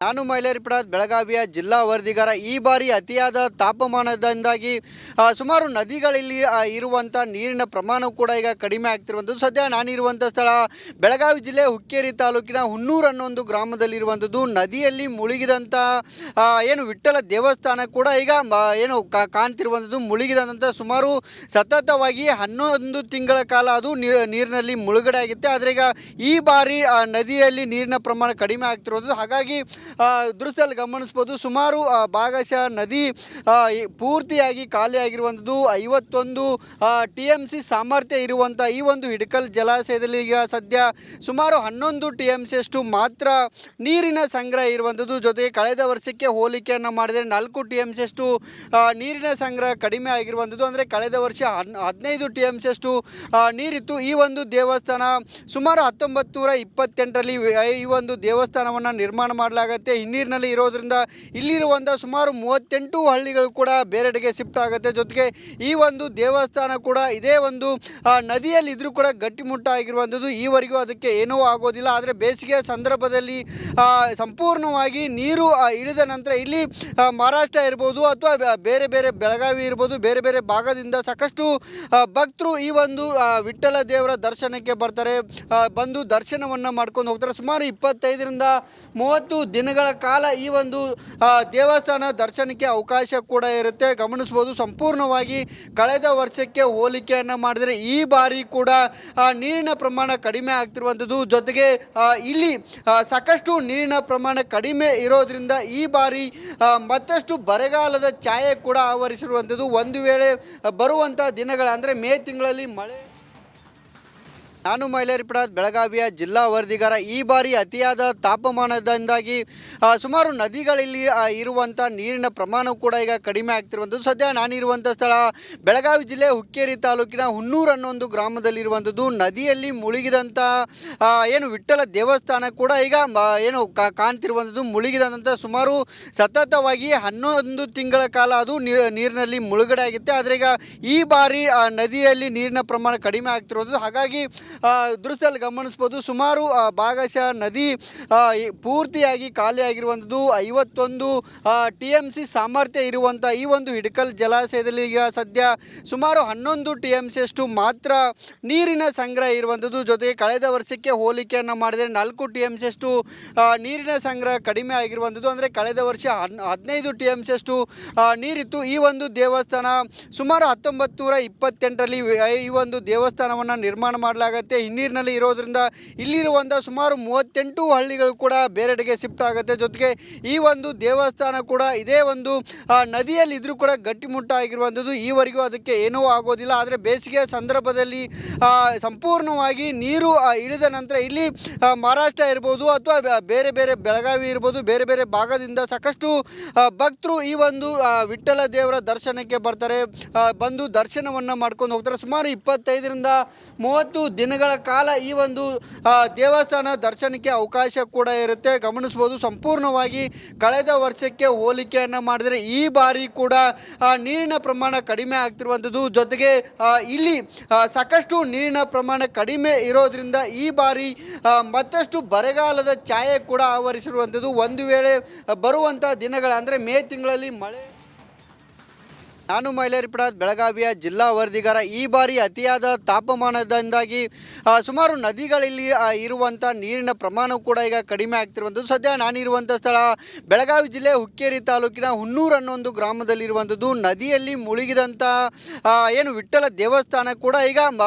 ನಾನು ಮೈಲಾರಿ ಪ್ರಸಾದ್ ಬೆಳಗಾವಿಯ ಜಿಲ್ಲಾ ವರದಿಗಾರ. ಈ ಬಾರಿ ಅತಿಯಾದ ತಾಪಮಾನದಿಂದಾಗಿ ಸುಮಾರು ನದಿಗಳಲ್ಲಿ ಇರುವಂಥ ನೀರಿನ ಪ್ರಮಾಣ ಕೂಡ ಈಗ ಕಡಿಮೆ ಆಗ್ತಿರುವಂಥದ್ದು. ಸದ್ಯ ನಾನಿರುವಂಥ ಸ್ಥಳ ಬೆಳಗಾವಿ ಜಿಲ್ಲೆ ಹುಕ್ಕೇರಿ ತಾಲೂಕಿನ ಹುನ್ನೂರು ಅನ್ನೋ ಒಂದು ಗ್ರಾಮದಲ್ಲಿರುವಂಥದ್ದು. ನದಿಯಲ್ಲಿ ಮುಳುಗಿದಂಥ ಏನು ವಿಠ್ಠಲ ದೇವಸ್ಥಾನ ಕೂಡ ಈಗ ಏನು ಕಾಣ್ತಿರುವಂಥದ್ದು. ಮುಳುಗಿದಂಥ ಸುಮಾರು ಸತತವಾಗಿ 11 ತಿಂಗಳ ಕಾಲ ಅದು ನೀರಿನಲ್ಲಿ ಮುಳುಗಡೆ ಆಗಿತ್ತೆ. ಆದರೆ ಈಗ ಈ ಬಾರಿ ನದಿಯಲ್ಲಿ ನೀರಿನ ಪ್ರಮಾಣ ಕಡಿಮೆ ಆಗ್ತಿರೋದು. ಹಾಗಾಗಿ ದೃಶ್ಯದಲ್ಲಿ ಗಮನಿಸ್ಬೋದು, ಸುಮಾರು ಭಾಗಶಃ ನದಿ ಪೂರ್ತಿಯಾಗಿ ಖಾಲಿಯಾಗಿರುವಂಥದ್ದು. 51 TMC ಸಾಮರ್ಥ್ಯ ಇರುವಂಥ ಈ ಒಂದು ಹಿಡಕಲ್ ಜಲಾಶಯದಲ್ಲಿ ಈಗ ಸದ್ಯ ಸುಮಾರು 11 TMC ಅಷ್ಟು ಮಾತ್ರ ನೀರಿನ ಸಂಗ್ರಹ ಇರುವಂಥದ್ದು. ಜೊತೆಗೆ ಕಳೆದ ವರ್ಷಕ್ಕೆ ಹೋಲಿಕೆಯನ್ನು ಮಾಡಿದರೆ 4 TMC ಅಷ್ಟು ನೀರಿನ ಸಂಗ್ರಹ ಕಡಿಮೆ ಆಗಿರುವಂಥದ್ದು. ಅಂದರೆ ಕಳೆದ ವರ್ಷ 15 TMC ಅಷ್ಟು ನೀರಿತ್ತು. ಈ ಒಂದು ದೇವಸ್ಥಾನ ಸುಮಾರು 1928ರಲ್ಲಿ ಈ ಒಂದು ದೇವಸ್ಥಾನವನ್ನು ನಿರ್ಮಾಣ ಮಾಡಲಾಗುತ್ತೆ. ಹಿನ್ನೀರಿನಲ್ಲಿ ಇರೋದ್ರಿಂದ ಇಲ್ಲಿರುವಂಥ ಸುಮಾರು 38 ಹಳ್ಳಿಗಳು ಕೂಡ ಬೇರೆಡೆಗೆ ಶಿಫ್ಟ್ ಆಗುತ್ತೆ. ಜೊತೆಗೆ ಈ ಒಂದು ದೇವಸ್ಥಾನ ಕೂಡ ಇದೇ ಒಂದು ನದಿಯಲ್ಲಿ ಇದ್ರೂ ಕೂಡ ಗಟ್ಟಿಮುಟ್ಟಾಗಿರುವಂಥದ್ದು. ಈವರೆಗೂ ಅದಕ್ಕೆ ಏನೂ ಆಗೋದಿಲ್ಲ. ಆದರೆ ಬೇಸಿಗೆಯ ಸಂದರ್ಭದಲ್ಲಿ ಸಂಪೂರ್ಣವಾಗಿ ನೀರು ಇಳಿದ ನಂತರ ಇಲ್ಲಿ ಮಹಾರಾಷ್ಟ್ರ ಇರ್ಬೋದು ಅಥವಾ ಬೇರೆ ಬೇರೆ ಬೆಳಗಾವಿ ಇರ್ಬೋದು, ಬೇರೆ ಬೇರೆ ಭಾಗದಿಂದ ಸಾಕಷ್ಟು ಭಕ್ತರು ಈ ಒಂದು ವಿಠ್ಠಲ ದೇವರ ದರ್ಶನಕ್ಕೆ ಬರ್ತಾರೆ. ಬಂದು ದರ್ಶನವನ್ನು ಮಾಡ್ಕೊಂಡು ಹೋಗ್ತಾರೆ. ಸುಮಾರು 25ರಿಂದ 30 ದಿನಗಳ ಕಾಲ ಈ ಒಂದು ದೇವಸ್ಥಾನ ದರ್ಶನಕ್ಕೆ ಅವಕಾಶ ಕೂಡ ಇರುತ್ತೆ. ಗಮನಿಸ್ಬೋದು, ಸಂಪೂರ್ಣವಾಗಿ ಕಳೆದ ವರ್ಷಕ್ಕೆ ಹೋಲಿಕೆಯನ್ನು ಮಾಡಿದರೆ ಈ ಬಾರಿ ಕೂಡ ನೀರಿನ ಪ್ರಮಾಣ ಕಡಿಮೆ ಆಗ್ತಿರುವಂಥದ್ದು. ಜೊತೆಗೆ ಇಲ್ಲಿ ಸಾಕಷ್ಟು ನೀರಿನ ಪ್ರಮಾಣ ಕಡಿಮೆ ಇರೋದ್ರಿಂದ ಈ ಬಾರಿ ಮತ್ತಷ್ಟು ಬರಗಾಲದ ಛಾಯೆ ಕೂಡ ಆವರಿಸಿರುವಂಥದ್ದು. ಒಂದು ವೇಳೆ ಬರುವಂಥ ದಿನಗಳ ಅಂದರೆ ಮೇ ತಿಂಗಳಲ್ಲಿ ಮಳೆ. ನಾನು ಮೈಲಾರಿ ಪ್ರಸಾದ್ ಬೆಳಗಾವಿಯ ಜಿಲ್ಲಾ ವರದಿಗಾರ. ಈ ಬಾರಿ ಅತಿಯಾದ ತಾಪಮಾನದಿಂದಾಗಿ ಸುಮಾರು ನದಿಗಳಲ್ಲಿ ಇರುವಂಥ ನೀರಿನ ಪ್ರಮಾಣ ಕೂಡ ಈಗ ಕಡಿಮೆ ಆಗ್ತಿರುವಂಥದ್ದು. ಸದ್ಯ ನಾನಿರುವಂಥ ಸ್ಥಳ ಬೆಳಗಾವಿ ಜಿಲ್ಲೆ ಹುಕ್ಕೇರಿ ತಾಲೂಕಿನ ಹುನ್ನೂರು ಅನ್ನೋ ಒಂದು ಗ್ರಾಮದಲ್ಲಿರುವಂಥದ್ದು. ನದಿಯಲ್ಲಿ ಮುಳುಗಿದಂಥ ಏನು ವಿಠ್ಠಲ ದೇವಸ್ಥಾನ ಕೂಡ ಈಗ ಏನು ಕಾಣ್ತಿರುವಂಥದ್ದು. ಮುಳುಗಿದಂಥ ಸುಮಾರು ಸತತವಾಗಿ 11 ತಿಂಗಳ ಕಾಲ ಅದು ನೀರಿನಲ್ಲಿ ಮುಳುಗಡೆ ಆಗಿತ್ತೆ. ಆದರೆ ಈಗ ಈ ಬಾರಿ ನದಿಯಲ್ಲಿ ನೀರಿನ ಪ್ರಮಾಣ ಕಡಿಮೆ ಆಗ್ತಿರೋದು. ಹಾಗಾಗಿ ದೃಶ್ಯದಲ್ಲಿ ಗಮನಿಸ್ಬೋದು, ಸುಮಾರು ಭಾಗಶಃ ನದಿ ಪೂರ್ತಿಯಾಗಿ ಖಾಲಿಯಾಗಿರುವಂಥದ್ದು. 51 TMC ಸಾಮರ್ಥ್ಯ ಇರುವಂಥ ಈ ಒಂದು ಹಿಡಕಲ್ ಜಲಾಶಯದಲ್ಲಿ ಈಗ ಸದ್ಯ ಸುಮಾರು 11 TMC ಅಷ್ಟು ಮಾತ್ರ ನೀರಿನ ಸಂಗ್ರಹ ಇರುವಂಥದ್ದು. ಜೊತೆಗೆ ಕಳೆದ ವರ್ಷಕ್ಕೆ ಹೋಲಿಕೆಯನ್ನು ಮಾಡಿದರೆ 4 TMC ಅಷ್ಟು ನೀರಿನ ಸಂಗ್ರಹ ಕಡಿಮೆ ಆಗಿರುವಂಥದ್ದು. ಅಂದರೆ ಕಳೆದ ವರ್ಷ 15 TMC ಅಷ್ಟು ನೀರಿತ್ತು. ಈ ಒಂದು ದೇವಸ್ಥಾನ ಸುಮಾರು 1928ರಲ್ಲಿ ಈ ಒಂದು ದೇವಸ್ಥಾನವನ್ನು ನಿರ್ಮಾಣ ಮಾಡಲಾಗುತ್ತೆ. ಹಿನ್ನೀರಿನಲ್ಲಿ ಇರೋದ್ರಿಂದ ಇಲ್ಲಿರುವಂಥ ಸುಮಾರು 38 ಹಳ್ಳಿಗಳು ಕೂಡ ಬೇರೆಡೆಗೆ ಶಿಫ್ಟ್ ಆಗುತ್ತೆ. ಜೊತೆಗೆ ಈ ಒಂದು ದೇವಸ್ಥಾನ ಕೂಡ ಇದೇ ಒಂದು ನದಿಯಲ್ಲಿ ಇದ್ರೂ ಕೂಡ ಗಟ್ಟಿಮುಟ್ಟಾಗಿರುವಂಥದ್ದು. ಈವರೆಗೂ ಅದಕ್ಕೆ ಏನೂ ಆಗೋದಿಲ್ಲ. ಆದರೆ ಬೇಸಿಗೆಯ ಸಂದರ್ಭದಲ್ಲಿ ಸಂಪೂರ್ಣವಾಗಿ ನೀರು ಇಳಿದ ನಂತರ ಇಲ್ಲಿ ಮಹಾರಾಷ್ಟ್ರ ಇರ್ಬೋದು ಅಥವಾ ಬೇರೆ ಬೇರೆ ಬೆಳಗಾವಿ ಇರ್ಬೋದು, ಬೇರೆ ಬೇರೆ ಭಾಗದಿಂದ ಸಾಕಷ್ಟು ಭಕ್ತರು ಈ ಒಂದು ವಿಠ್ಠಲ ದೇವರ ದರ್ಶನಕ್ಕೆ ಬರ್ತಾರೆ. ಬಂದು ದರ್ಶನವನ್ನು ಮಾಡ್ಕೊಂಡು ಹೋಗ್ತಾರೆ. ಸುಮಾರು 25ರಿಂದ 30 ದಿನಗಳ ಕಾಲ ಈ ಒಂದು ದೇವಸ್ಥಾನ ದರ್ಶನಕ್ಕೆ ಅವಕಾಶ ಕೂಡ ಇರುತ್ತೆ. ಗಮನಿಸ್ಬೋದು, ಸಂಪೂರ್ಣವಾಗಿ ಕಳೆದ ವರ್ಷಕ್ಕೆ ಹೋಲಿಕೆಯನ್ನು ಮಾಡಿದರೆ ಈ ಬಾರಿ ಕೂಡ ನೀರಿನ ಪ್ರಮಾಣ ಕಡಿಮೆ ಆಗ್ತಿರುವಂಥದ್ದು. ಜೊತೆಗೆ ಇಲ್ಲಿ ಸಾಕಷ್ಟು ನೀರಿನ ಪ್ರಮಾಣ ಕಡಿಮೆ ಇರೋದ್ರಿಂದ ಈ ಬಾರಿ ಮತ್ತಷ್ಟು ಬರಗಾಲದ ಛಾಯೆ ಕೂಡ ಆವರಿಸಿರುವಂಥದ್ದು. ಒಂದು ವೇಳೆ ಬರುವಂಥ ದಿನಗಳ ಅಂದರೆ ಮೇ ತಿಂಗಳಲ್ಲಿ ಮಳೆ. ನಾನು ಮೈಲಾರಿ ಪ್ರಸಾದ್ ಬೆಳಗಾವಿಯ ಜಿಲ್ಲಾ ವರದಿಗಾರ. ಈ ಬಾರಿ ಅತಿಯಾದ ತಾಪಮಾನದಿಂದಾಗಿ ಸುಮಾರು ನದಿಗಳಲ್ಲಿ ಇರುವಂಥ ನೀರಿನ ಪ್ರಮಾಣ ಕೂಡ ಈಗ ಕಡಿಮೆ ಆಗ್ತಿರುವಂಥದ್ದು. ಸದ್ಯ ನಾನಿರುವಂಥ ಸ್ಥಳ ಬೆಳಗಾವಿ ಜಿಲ್ಲೆ ಹುಕ್ಕೇರಿ ತಾಲೂಕಿನ ಹುನ್ನೂರು ಅನ್ನೋ ಒಂದು ಗ್ರಾಮದಲ್ಲಿರುವಂಥದ್ದು. ನದಿಯಲ್ಲಿ ಮುಳುಗಿದಂಥ ಏನು ವಿಠ್ಠಲ ದೇವಸ್ಥಾನ ಕೂಡ ಈಗ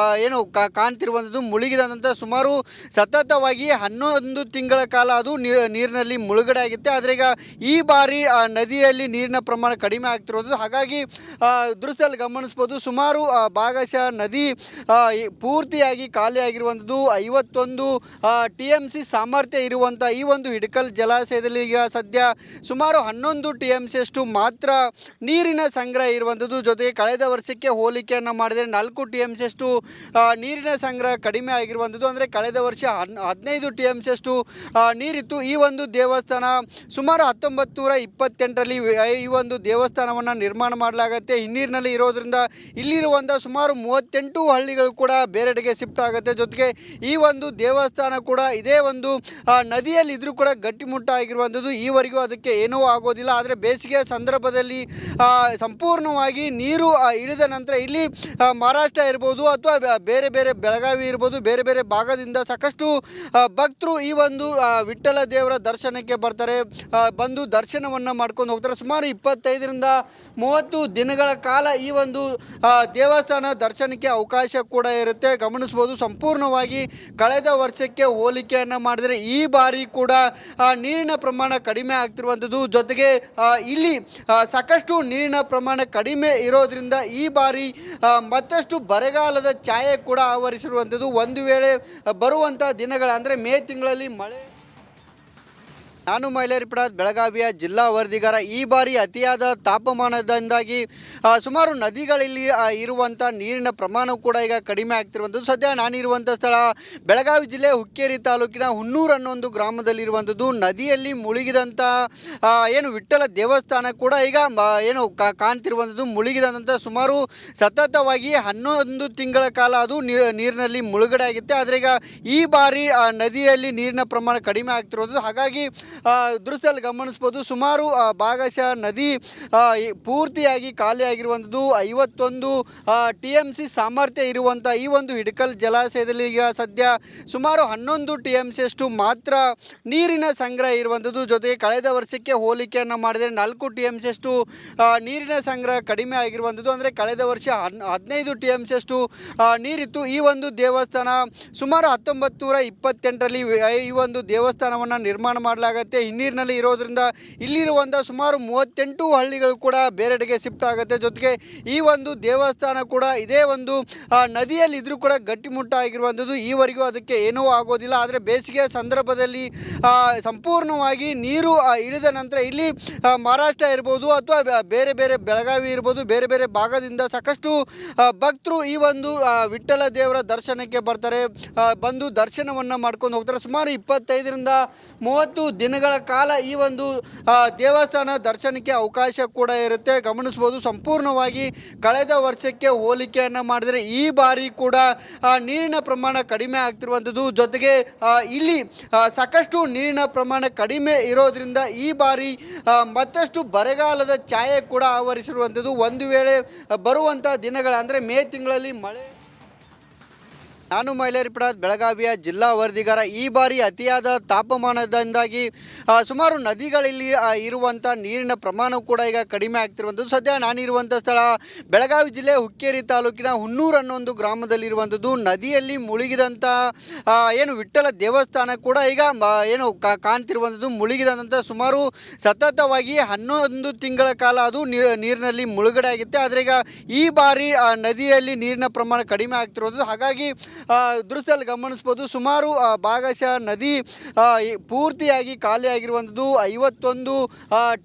ಏನು ಕಾಣ್ತಿರುವಂಥದ್ದು. ಮುಳುಗಿದಂಥ ಸುಮಾರು ಸತತವಾಗಿ 11 ತಿಂಗಳ ಕಾಲ ಅದು ನೀರಿನಲ್ಲಿ ಮುಳುಗಡೆ ಆಗಿತ್ತೆ. ಆದರೆ ಈಗ ಈ ಬಾರಿ ನದಿಯಲ್ಲಿ ನೀರಿನ ಪ್ರಮಾಣ ಕಡಿಮೆ ಆಗ್ತಿರೋದು. ಹಾಗಾಗಿ ದೃಶ್ಯದಲ್ಲಿ ಗಮನಿಸ್ಬೋದು, ಸುಮಾರು ಭಾಗಶಃ ನದಿ ಪೂರ್ತಿಯಾಗಿ ಖಾಲಿಯಾಗಿರುವಂಥದ್ದು. 51 TMC ಸಾಮರ್ಥ್ಯ ಇರುವಂಥ ಈ ಒಂದು ಹಿಡಕಲ್ ಜಲಾಶಯದಲ್ಲಿ ಈಗ ಸದ್ಯ ಸುಮಾರು 11 TMC ಅಷ್ಟು ಮಾತ್ರ ನೀರಿನ ಸಂಗ್ರಹ ಇರುವಂಥದ್ದು. ಜೊತೆಗೆ ಕಳೆದ ವರ್ಷಕ್ಕೆ ಹೋಲಿಕೆಯನ್ನು ಮಾಡಿದರೆ 4 TMC ಅಷ್ಟು ನೀರಿನ ಸಂಗ್ರಹ ಕಡಿಮೆ ಆಗಿರುವಂಥದ್ದು. ಅಂದರೆ ಕಳೆದ ವರ್ಷ 15 TMC ಅಷ್ಟು ನೀರಿತ್ತು. ಈ ಒಂದು ದೇವಸ್ಥಾನ ಸುಮಾರು 1928ರಲ್ಲಿ ಈ ಒಂದು ದೇವಸ್ಥಾನವನ್ನು ನಿರ್ಮಾಣ ಮಾಡಲಾಗುತ್ತೆ. ಮಾಡಲಾಗುತ್ತೆ. ಹಿನ್ನೀರಿನಲ್ಲಿ ಇರೋದ್ರಿಂದ ಇಲ್ಲಿರುವಂಥ ಸುಮಾರು 38 ಹಳ್ಳಿಗಳು ಕೂಡ ಬೇರೆಡೆಗೆ ಶಿಫ್ಟ್ ಆಗುತ್ತೆ. ಜೊತೆಗೆ ಈ ಒಂದು ದೇವಸ್ಥಾನ ಕೂಡ ಇದೇ ಒಂದು ನದಿಯಲ್ಲಿ ಇದ್ರೂ ಕೂಡ ಗಟ್ಟಿಮುಟ್ಟಾಗಿರುವಂಥದ್ದು. ಈವರೆಗೂ ಅದಕ್ಕೆ ಏನೂ ಆಗೋದಿಲ್ಲ. ಆದರೆ ಬೇಸಿಗೆಯ ಸಂದರ್ಭದಲ್ಲಿ ಸಂಪೂರ್ಣವಾಗಿ ನೀರು ಇಳಿದ ನಂತರ ಇಲ್ಲಿ ಮಹಾರಾಷ್ಟ್ರ ಇರ್ಬೋದು ಅಥವಾ ಬೇರೆ ಬೇರೆ ಬೆಳಗಾವಿ ಇರ್ಬೋದು, ಬೇರೆ ಬೇರೆ ಭಾಗದಿಂದ ಸಾಕಷ್ಟು ಭಕ್ತರು ಈ ಒಂದು ವಿಠ್ಠಲ ದೇವರ ದರ್ಶನಕ್ಕೆ ಬರ್ತಾರೆ. ಬಂದು ದರ್ಶನವನ್ನು ಮಾಡ್ಕೊಂಡು ಹೋಗ್ತಾರೆ. ಸುಮಾರು 25ರಿಂದ 30 ದಿನಗಳ ಕಾಲ ಈ ಒಂದು ದೇವಸ್ಥಾನ ದರ್ಶನಕ್ಕೆ ಅವಕಾಶ ಕೂಡ ಇರುತ್ತೆ. ಗಮನಿಸ್ಬೋದು, ಸಂಪೂರ್ಣವಾಗಿ ಕಳೆದ ವರ್ಷಕ್ಕೆ ಹೋಲಿಕೆಯನ್ನು ಮಾಡಿದರೆ ಈ ಬಾರಿ ಕೂಡ ನೀರಿನ ಪ್ರಮಾಣ ಕಡಿಮೆ ಆಗ್ತಿರುವಂಥದ್ದು. ಜೊತೆಗೆ ಇಲ್ಲಿ ಸಾಕಷ್ಟು ನೀರಿನ ಪ್ರಮಾಣ ಕಡಿಮೆ ಇರೋದ್ರಿಂದ ಈ ಬಾರಿ ಮತ್ತಷ್ಟು ಬರಗಾಲದ ಛಾಯೆ ಕೂಡ ಆವರಿಸಿರುವಂಥದ್ದು. ಒಂದು ವೇಳೆ ಬರುವಂಥ ದಿನಗಳ ಅಂದರೆ ಮೇ ತಿಂಗಳಲ್ಲಿ ಮಳೆ. ನಾನು ಮೈಲಾರಿ ಪ್ರಸಾದ್, ಬೆಳಗಾವಿಯ ಜಿಲ್ಲಾ ವರದಿಗಾರ. ಈ ಬಾರಿ ಅತಿಯಾದ ತಾಪಮಾನದಿಂದಾಗಿ ಸುಮಾರು ನದಿಗಳಲ್ಲಿ ಇರುವಂಥ ನೀರಿನ ಪ್ರಮಾಣ ಕೂಡ ಈಗ ಕಡಿಮೆ ಆಗ್ತಿರುವಂಥದ್ದು. ಸದ್ಯ ನಾನಿರುವಂಥ ಸ್ಥಳ ಬೆಳಗಾವಿ ಜಿಲ್ಲೆ ಹುಕ್ಕೇರಿ ತಾಲೂಕಿನ ಹುನ್ನೂರು ಅನ್ನೋ ಒಂದು ಗ್ರಾಮದಲ್ಲಿರುವಂಥದ್ದು. ನದಿಯಲ್ಲಿ ಮುಳುಗಿದಂಥ ಏನು ವಿಠ್ಠಲ ದೇವಸ್ಥಾನ ಕೂಡ ಈಗ ಏನು ಕಾಣ್ತಿರುವಂಥದ್ದು. ಮುಳುಗಿದಂಥ ಸುಮಾರು ಸತತವಾಗಿ 11 ತಿಂಗಳ ಕಾಲ ಅದು ನೀರಿನಲ್ಲಿ ಮುಳುಗಡೆ ಆಗಿತ್ತೆ. ಆದರೆ ಈಗ ಈ ಬಾರಿ ನದಿಯಲ್ಲಿ ನೀರಿನ ಪ್ರಮಾಣ ಕಡಿಮೆ ಆಗ್ತಿರೋದು. ಹಾಗಾಗಿ ದೃಶ್ಯದಲ್ಲಿ ಗಮನಿಸ್ಬೋದು, ಸುಮಾರು ಭಾಗಶಃ ನದಿ ಪೂರ್ತಿಯಾಗಿ ಖಾಲಿಯಾಗಿರುವಂಥದ್ದು. 51 TMC ಸಾಮರ್ಥ್ಯ ಇರುವಂಥ ಈ ಒಂದು ಹಿಡಕಲ್ ಜಲಾಶಯದಲ್ಲಿ ಈಗ ಸದ್ಯ ಸುಮಾರು 11 TMC ಅಷ್ಟು ಮಾತ್ರ ನೀರಿನ ಸಂಗ್ರಹ ಇರುವಂಥದ್ದು. ಜೊತೆಗೆ ಕಳೆದ ವರ್ಷಕ್ಕೆ ಹೋಲಿಕೆಯನ್ನು ಮಾಡಿದರೆ 4 TMC ಅಷ್ಟು ನೀರಿನ ಸಂಗ್ರಹ ಕಡಿಮೆ ಆಗಿರುವಂಥದ್ದು. ಅಂದರೆ ಕಳೆದ ವರ್ಷ 15 TMC ಅಷ್ಟು ನೀರಿತ್ತು. ಈ ಒಂದು ದೇವಸ್ಥಾನ ಸುಮಾರು 1928ರಲ್ಲಿ ಈ ಒಂದು ದೇವಸ್ಥಾನವನ್ನು ನಿರ್ಮಾಣ ಮಾಡಲಾಗುತ್ತೆ. ಹಿನ್ನೀರಿನಲ್ಲಿ ಇರೋದ್ರಿಂದ ಇಲ್ಲಿರುವಂಥ ಸುಮಾರು 38 ಹಳ್ಳಿಗಳು ಕೂಡ ಬೇರೆಡೆಗೆ ಶಿಫ್ಟ್ ಆಗುತ್ತೆ. ಜೊತೆಗೆ ಈ ಒಂದು ದೇವಸ್ಥಾನ ಕೂಡ ಇದೇ ಒಂದು ನದಿಯಲ್ಲಿ ಇದ್ರೂ ಕೂಡ ಗಟ್ಟಿಮುಟ್ಟಾಗಿರುವಂಥದ್ದು. ಈವರೆಗೂ ಅದಕ್ಕೆ ಏನೂ ಆಗೋದಿಲ್ಲ. ಆದರೆ ಬೇಸಿಗೆಯ ಸಂದರ್ಭದಲ್ಲಿ ಸಂಪೂರ್ಣವಾಗಿ ನೀರು ಇಳಿದ ನಂತರ ಇಲ್ಲಿ ಮಹಾರಾಷ್ಟ್ರ ಇರ್ಬೋದು ಅಥವಾ ಬೇರೆ ಬೇರೆ ಬೆಳಗಾವಿ ಇರ್ಬೋದು, ಬೇರೆ ಬೇರೆ ಭಾಗದಿಂದ ಸಾಕಷ್ಟು ಭಕ್ತರು ಈ ಒಂದು ವಿಠ್ಠಲ ದೇವರ ದರ್ಶನಕ್ಕೆ ಬರ್ತಾರೆ. ಬಂದು ದರ್ಶನವನ್ನು ಮಾಡ್ಕೊಂಡು ಹೋಗ್ತಾರೆ. ಸುಮಾರು 25ರಿಂದ 30 ದಿನಗಳ ಕಾಲ ಈ ಒಂದು ದೇವಸ್ಥಾನ ದರ್ಶನಕ್ಕೆ ಅವಕಾಶ ಕೂಡ ಇರುತ್ತೆ. ಗಮನಿಸ್ಬೋದು, ಸಂಪೂರ್ಣವಾಗಿ ಕಳೆದ ವರ್ಷಕ್ಕೆ ಹೋಲಿಕೆಯನ್ನು ಮಾಡಿದರೆ ಈ ಬಾರಿ ಕೂಡ ನೀರಿನ ಪ್ರಮಾಣ ಕಡಿಮೆ ಆಗ್ತಿರುವಂಥದ್ದು. ಜೊತೆಗೆ ಇಲ್ಲಿ ಸಾಕಷ್ಟು ನೀರಿನ ಪ್ರಮಾಣ ಕಡಿಮೆ ಇರೋದ್ರಿಂದ ಈ ಬಾರಿ ಮತ್ತಷ್ಟು ಬರಗಾಲದ ಛಾಯೆ ಕೂಡ ಆವರಿಸಿರುವಂಥದ್ದು. ಒಂದು ವೇಳೆ ಬರುವಂಥ ದಿನಗಳ ಅಂದರೆ ಮೇ ತಿಂಗಳಲ್ಲಿ ಮಳೆ. ನಾನು ಮೈಲಾರಿ ಪ್ರಸಾದ್, ಬೆಳಗಾವಿಯ ಜಿಲ್ಲಾ ವರದಿಗಾರ. ಈ ಬಾರಿ ಅತಿಯಾದ ತಾಪಮಾನದಿಂದಾಗಿ ಸುಮಾರು ನದಿಗಳಲ್ಲಿ ಇರುವಂಥ ನೀರಿನ ಪ್ರಮಾಣ ಕೂಡ ಈಗ ಕಡಿಮೆ ಆಗ್ತಿರುವಂಥದ್ದು. ಸದ್ಯ ನಾನಿರುವಂಥ ಸ್ಥಳ ಬೆಳಗಾವಿ ಜಿಲ್ಲೆ ಹುಕ್ಕೇರಿ ತಾಲೂಕಿನ ಹುನ್ನೂರು ಅನ್ನೋ ಒಂದು ಗ್ರಾಮದಲ್ಲಿರುವಂಥದ್ದು. ನದಿಯಲ್ಲಿ ಮುಳುಗಿದಂಥ ಏನು ವಿಠ್ಠಲ ದೇವಸ್ಥಾನ ಕೂಡ ಈಗ ಏನು ಕಾಣ್ತಿರುವಂಥದ್ದು. ಮುಳುಗಿದಂಥ ಸುಮಾರು ಸತತವಾಗಿ 11 ತಿಂಗಳ ಕಾಲ ಅದು ನೀರಿನಲ್ಲಿ ಮುಳುಗಡೆ ಆಗುತ್ತೆ. ಆದರೆ ಈಗ ಈ ಬಾರಿ ನದಿಯಲ್ಲಿ ನೀರಿನ ಪ್ರಮಾಣ ಕಡಿಮೆ ಆಗ್ತಿರೋದು. ಹಾಗಾಗಿ ದೃಶ್ಯದಲ್ಲಿ ಗಮನಿಸ್ಬೋದು, ಸುಮಾರು ಭಾಗಶಃ ನದಿ ಪೂರ್ತಿಯಾಗಿ ಖಾಲಿಯಾಗಿರುವಂಥದ್ದು. 51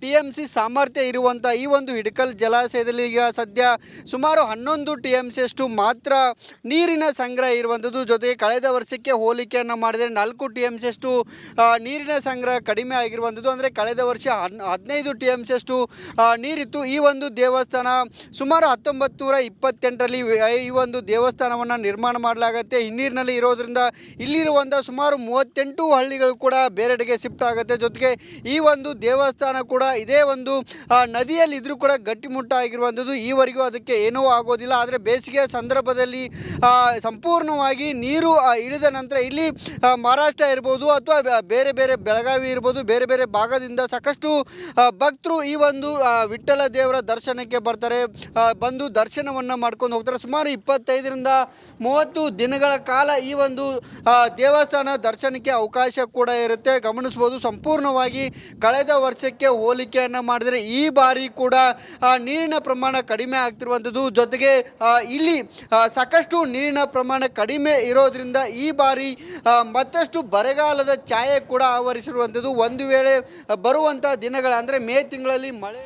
TMC ಸಾಮರ್ಥ್ಯ ಇರುವಂಥ ಈ ಒಂದು ಹಿಡಕಲ್ ಜಲಾಶಯದಲ್ಲಿ ಈಗ ಸದ್ಯ ಸುಮಾರು 11 TMC ಅಷ್ಟು ಮಾತ್ರ ನೀರಿನ ಸಂಗ್ರಹ ಇರುವಂಥದ್ದು. ಜೊತೆಗೆ ಕಳೆದ ವರ್ಷಕ್ಕೆ ಹೋಲಿಕೆಯನ್ನು ಮಾಡಿದರೆ 4 TMC ಅಷ್ಟು ನೀರಿನ ಸಂಗ್ರಹ ಕಡಿಮೆ ಆಗಿರುವಂಥದ್ದು. ಅಂದರೆ ಕಳೆದ ವರ್ಷ 15 TMC ಅಷ್ಟು ನೀರಿತ್ತು. ಈ ಒಂದು ದೇವಸ್ಥಾನ ಸುಮಾರು 1928ರಲ್ಲಿ ಈ ಒಂದು ದೇವಸ್ಥಾನವನ್ನು ನಿರ್ಮಾಣ ಮಾಡಲಾಗುತ್ತೆ. ಹಿನ್ನೀರಿನಲ್ಲಿ ಇರೋದ್ರಿಂದ ಇಲ್ಲಿರುವಂಥ ಸುಮಾರು 38 ಹಳ್ಳಿಗಳು ಕೂಡ ಬೇರೆಡೆಗೆ ಶಿಫ್ಟ್ ಆಗುತ್ತೆ. ಜೊತೆಗೆ ಈ ಒಂದು ದೇವಸ್ಥಾನ ಕೂಡ ಇದೇ ಒಂದು ನದಿಯಲ್ಲಿ ಇದ್ರೂ ಕೂಡ ಗಟ್ಟಿಮುಟ್ಟಾಗಿರುವಂಥದ್ದು. ಈವರೆಗೂ ಅದಕ್ಕೆ ಏನೂ ಆಗೋದಿಲ್ಲ. ಆದರೆ ಬೇಸಿಗೆಯ ಸಂದರ್ಭದಲ್ಲಿ ಸಂಪೂರ್ಣವಾಗಿ ನೀರು ಇಳಿದ ನಂತರ ಇಲ್ಲಿ ಮಹಾರಾಷ್ಟ್ರ ಇರ್ಬೋದು ಅಥವಾ ಬೇರೆ ಬೇರೆ ಬೆಳಗಾವಿ ಇರ್ಬೋದು, ಬೇರೆ ಬೇರೆ ಭಾಗದಿಂದ ಸಾಕಷ್ಟು ಭಕ್ತರು ಈ ಒಂದು ವಿಠ್ಠಲ ದೇವರ ದರ್ಶನಕ್ಕೆ ಬರ್ತಾರೆ. ಬಂದು ದರ್ಶನವನ್ನು ಮಾಡ್ಕೊಂಡು ಹೋಗ್ತಾರೆ. ಸುಮಾರು 25ರಿಂದ 30 ದಿನಗಳ ಕಾಲ ಈ ಒಂದು ದೇವಸ್ಥಾನ ದರ್ಶನಕ್ಕೆ ಅವಕಾಶ ಕೂಡ ಇರುತ್ತೆ. ಗಮನಿಸ್ಬೋದು, ಸಂಪೂರ್ಣವಾಗಿ ಕಳೆದ ವರ್ಷಕ್ಕೆ ಹೋಲಿಕೆಯನ್ನು ಮಾಡಿದರೆ ಈ ಬಾರಿ ಕೂಡ ನೀರಿನ ಪ್ರಮಾಣ ಕಡಿಮೆ ಆಗ್ತಿರುವಂಥದ್ದು. ಜೊತೆಗೆ ಇಲ್ಲಿ ಸಾಕಷ್ಟು ನೀರಿನ ಪ್ರಮಾಣ ಕಡಿಮೆ ಇರೋದ್ರಿಂದ ಈ ಬಾರಿ ಮತ್ತಷ್ಟು ಬರಗಾಲದ ಛಾಯೆ ಕೂಡ ಆವರಿಸಿರುವಂಥದ್ದು. ಒಂದು ವೇಳೆ ಬರುವಂಥ ದಿನಗಳ ಅಂದರೆ ಮೇ ತಿಂಗಳಲ್ಲಿ ಮಳೆ.